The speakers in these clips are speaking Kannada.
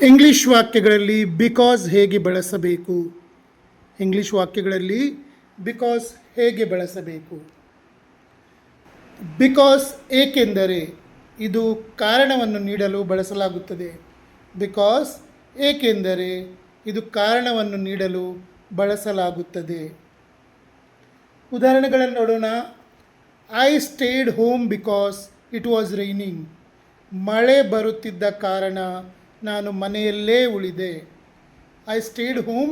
ಇಂಗ್ಲಿಷ್ ವಾಕ್ಯಗಳಲ್ಲಿ ಬಿಕಾಸ್ ಹೇಗೆ ಬಳಸಬೇಕು? ಇಂಗ್ಲಿಷ್ ವಾಕ್ಯಗಳಲ್ಲಿ ಬಿಕಾಸ್ ಹೇಗೆ ಬಳಸಬೇಕು? ಬಿಕಾಸ್ ಏಕೆಂದರೆ ಇದು ಕಾರಣವನ್ನು ನೀಡಲು ಬಳಸಲಾಗುತ್ತದೆ. ಬಿಕಾಸ್ ಏಕೆಂದರೆ ಇದು ಕಾರಣವನ್ನು ನೀಡಲು ಬಳಸಲಾಗುತ್ತದೆ. ಉದಾಹರಣೆಗಳನ್ನು ನೋಡೋಣ. I stayed home because it was raining. ಮಳೆ ಬರುತ್ತಿದ್ದ ಕಾರಣ ನಾನು ಮನೆಯಲ್ಲೇ ಉಳಿದೆ. I stayed home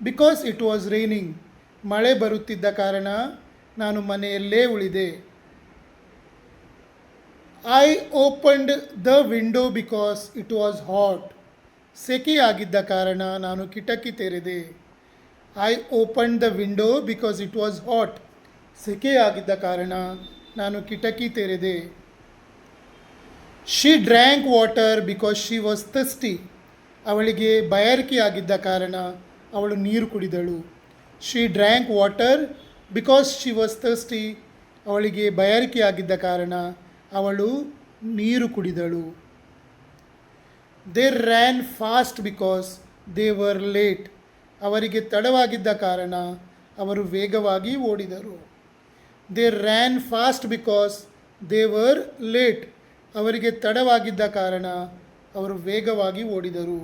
because it was raining. ಮಳೆ ಬರುತ್ತಿದ್ದ ಕಾರಣ ನಾನು ಮನೆಯಲ್ಲೇ ಉಳಿದೆ. I opened the window because it was hot. ಸೆಕೆಯಾಗಿದ್ದ ಕಾರಣ ನಾನು ಕಿಟಕಿ ತೆರೆದೆ. I opened the window because it was hot. ಸೆಕೆಯಾಗಿದ್ದ ಕಾರಣ ನಾನು ಕಿಟಕಿ ತೆರೆದೆ. She drank water because she was thirsty. ಅವಳಿಗೆ ಬಾಯಾರಿಕೆಯಾಗಿದ್ದ ಕಾರಣ ಅವಳು ನೀರು ಕುಡಿದಳು. She drank water because she was thirsty. ಅವಳಿಗೆ ಬಾಯಾರಿಕೆಯಾಗಿದ್ದ ಕಾರಣ ಅವಳು ನೀರು ಕುಡಿದಳು. They ran fast because they were late. ಅವರಿಗೆ ತಡವಾಗಿದ್ದ ಕಾರಣ ಅವರು ವೇಗವಾಗಿ ಓಡಿದರು. They ran fast because they were late. ಅವರಿಗೆ ತಡವಾಗಿದ್ದ ಕಾರಣ ಅವರು ವೇಗವಾಗಿ ಓಡಿದರು.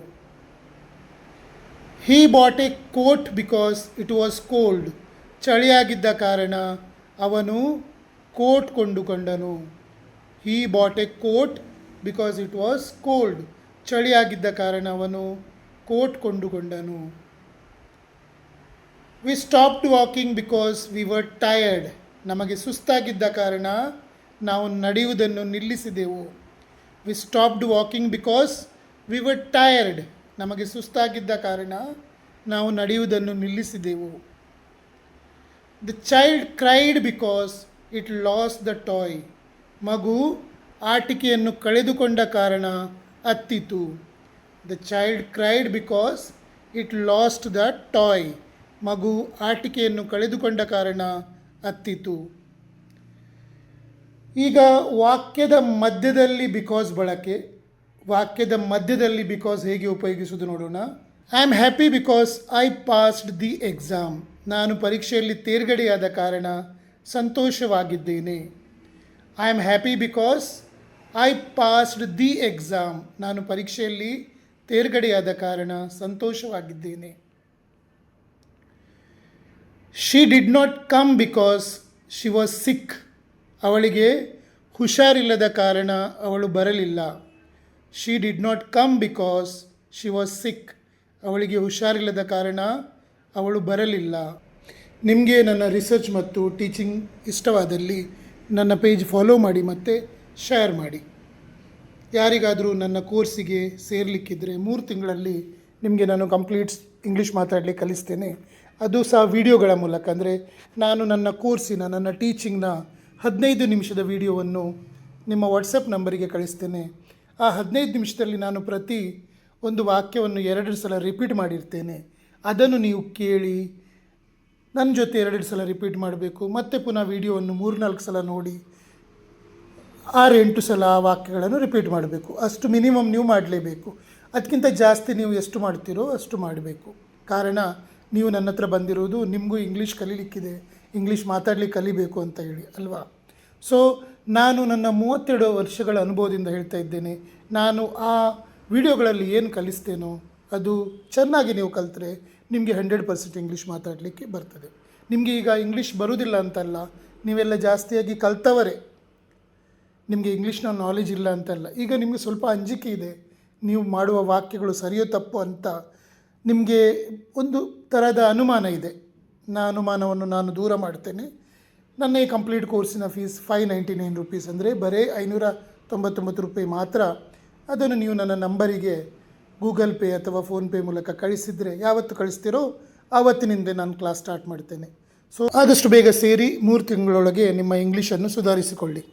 He bought a coat because it was cold. ಚಳಿಯಾಗಿದ್ದ ಕಾರಣ ಅವನು ಕೋಟ್ ಕೊಂಡುಕೊಂಡನು. He bought a coat because it was cold. ಚಳಿಯಾಗಿದ್ದ ಕಾರಣ ಅವನು ಕೋಟ್ ಕೊಂಡುಕೊಂಡನು. We stopped walking because we were tired. ನಮಗೆ ಸುಸ್ತಾಗಿದ್ದ ಕಾರಣ ನಾವು ನಡೆಯುವುದನ್ನು ನಿಲ್ಲಿಸಿದೆವು. We stopped walking because we were tired. ನಮಗೆ ಸುಸ್ತಾಗಿದ್ದ ಕಾರಣ ನಾವು ನಡೆಯುವುದನ್ನು ನಿಲ್ಲಿಸಿದೆವು. The child cried because it lost the toy. ಮಗು ಆಟಿಕೆಯನ್ನು ಕಳೆದುಕೊಂಡ ಕಾರಣ ಅತ್ತಿತು. The child cried because it lost the toy. ಮಗು ಆಟಿಕೆಯನ್ನು ಕಳೆದುಕೊಂಡ ಕಾರಣ ಅತ್ತಿತು. ಈಗ ವಾಕ್ಯದ ಮಧ್ಯದಲ್ಲಿ ಬಿಕಾಸ್ ಬಳಕೆ. ವಾಕ್ಯದ ಮಧ್ಯದಲ್ಲಿ ಬಿಕಾಸ್ ಹೇಗೆ ಉಪಯೋಗಿಸುವುದು ನೋಡೋಣ. I am happy because I passed the exam. ನಾನು ಪರೀಕ್ಷೆಯಲ್ಲಿ ತೇರ್ಗಡೆಯಾದ ಕಾರಣ ಸಂತೋಷವಾಗಿದ್ದೇನೆ. I am happy because I passed the exam. ನಾನು ಪರೀಕ್ಷೆಯಲ್ಲಿ ತೇರ್ಗಡೆಯಾದ ಕಾರಣ ಸಂತೋಷವಾಗಿದ್ದೇನೆ. She did not come because she was sick. ಅವಳಿಗೆ ಹುಷಾರಿಲ್ಲದ ಕಾರಣ ಅವಳು ಬರಲಿಲ್ಲ. She did not come because she was sick. ಅವಳಿಗೆ ಹುಷಾರಿಲ್ಲದ ಕಾರಣ ಅವಳು ಬರಲಿಲ್ಲ. ನಿಮಗೆ ನನ್ನ ರಿಸರ್ಚ್ ಮತ್ತು ಟೀಚಿಂಗ್ ಇಷ್ಟವಾದಲ್ಲಿ ನನ್ನ ಪೇಜ್ ಫಾಲೋ ಮಾಡಿ ಮತ್ತು ಶೇರ್ ಮಾಡಿ. ಯಾರಿಗಾದರೂ ನನ್ನ ಕೋರ್ಸಿಗೆ ಸೇರಲಿಕ್ಕಿದ್ರೆ 3 ತಿಂಗಳಲ್ಲಿ ನಿಮಗೆ ನಾನು ಕಂಪ್ಲೀಟ್ ಇಂಗ್ಲೀಷ್ ಮಾತಾಡಲಿಕ್ಕೆ ಕಲಿಸ್ತೇನೆ. ಅದು ಸಹ ವಿಡಿಯೋಗಳ ಮೂಲಕ. ಅಂದರೆ ನಾನು ನನ್ನ ಕೋರ್ಸಿನ ನನ್ನ ಟೀಚಿಂಗ್ನ 15 ನಿಮಿಷದ ವಿಡಿಯೋವನ್ನು ನಿಮ್ಮ ವಾಟ್ಸಪ್ ನಂಬರಿಗೆ ಕಳಿಸ್ತೇನೆ. ಆ 15 ನಿಮಿಷದಲ್ಲಿ ನಾನು ಪ್ರತಿ ಒಂದು ವಾಕ್ಯವನ್ನು 2 ಸಲ ರಿಪೀಟ್ ಮಾಡಿರ್ತೇನೆ. ಅದನ್ನು ನೀವು ಕೇಳಿ ನನ್ನ ಜೊತೆ 2 ಸಲ ರಿಪೀಟ್ ಮಾಡಬೇಕು. ಮತ್ತೆ ಪುನಃ ವಿಡಿಯೋವನ್ನು 3-4 ಸಲ ನೋಡಿ 6-8 ಸಲ ಆ ವಾಕ್ಯಗಳನ್ನು ರಿಪೀಟ್ ಮಾಡಬೇಕು. ಅಷ್ಟು ಮಿನಿಮಮ್ ನೀವು ಮಾಡಲೇಬೇಕು. ಅದಕ್ಕಿಂತ ಜಾಸ್ತಿ ನೀವು ಎಷ್ಟು ಮಾಡ್ತೀರೋ ಅಷ್ಟು ಮಾಡಬೇಕು. ಕಾರಣ ನೀವು ನನ್ನ ಹತ್ರ ಬಂದಿರೋದು ನಿಮಗೂ ಇಂಗ್ಲೀಷ್ ಕಲೀಲಿಕ್ಕಿದೆ, ಇಂಗ್ಲೀಷ್ ಮಾತಾಡಲಿಕ್ಕೆ ಕಲಿಬೇಕು ಅಂತ ಹೇಳಿ ಅಲ್ವಾ. ಸೊ ನಾನು ನನ್ನ 32 ವರ್ಷಗಳ ಅನುಭವದಿಂದ ಹೇಳ್ತಾ ಇದ್ದೇನೆ. ನಾನು ಆ ವಿಡಿಯೋಗಳಲ್ಲಿ ಏನು ಕಲಿಸ್ತೇನೋ ಅದು ಚೆನ್ನಾಗಿ ನೀವು ಕಲಿತ್ರೆ ನಿಮಗೆ 100% ಇಂಗ್ಲೀಷ್ ಮಾತಾಡಲಿಕ್ಕೆ ಬರ್ತದೆ. ನಿಮಗೆ ಈಗ ಇಂಗ್ಲೀಷ್ ಬರುವುದಿಲ್ಲ ಅಂತಲ್ಲ, ನೀವೆಲ್ಲ ಜಾಸ್ತಿಯಾಗಿ ಕಲ್ತವರೇ. ನಿಮಗೆ ಇಂಗ್ಲೀಷ್ನ ನಾಲೆಜ್ ಇಲ್ಲ ಅಂತಲ್ಲ. ಈಗ ನಿಮಗೆ ಸ್ವಲ್ಪ ಅಂಜಿಕೆ ಇದೆ, ನೀವು ಮಾಡುವ ವಾಕ್ಯಗಳು ಸರಿಯೋ ತಪ್ಪು ಅಂತ ನಿಮಗೆ ಒಂದು ಥರದ ಅನುಮಾನ ಇದೆ. ಅನುಮಾನವನ್ನು ನಾನು ದೂರ ಮಾಡ್ತೇನೆ. ನನ್ನ ಈ ಕಂಪ್ಲೀಟ್ ಕೋರ್ಸಿನ ಫೀಸ್ 599 ರುಪೀಸ್, ಅಂದರೆ ಬರೀ 599 ರೂಪಾಯಿ ಮಾತ್ರ. ಅದನ್ನು ನೀವು ನನ್ನ ನಂಬರಿಗೆ ಗೂಗಲ್ ಪೇ ಅಥವಾ ಫೋನ್ಪೇ ಮೂಲಕ ಕಳಿಸಿದರೆ, ಯಾವತ್ತು ಕಳಿಸ್ತೀರೋ ಆವತ್ತಿನಿಂದ ನಾನು ಕ್ಲಾಸ್ ಸ್ಟಾರ್ಟ್ ಮಾಡ್ತೇನೆ. ಸೊ ಆದಷ್ಟು ಬೇಗ ಸೇರಿ 3 ತಿಂಗಳೊಳಗೆ ನಿಮ್ಮ ಇಂಗ್ಲೀಷನ್ನು ಸುಧಾರಿಸಿಕೊಳ್ಳಿ.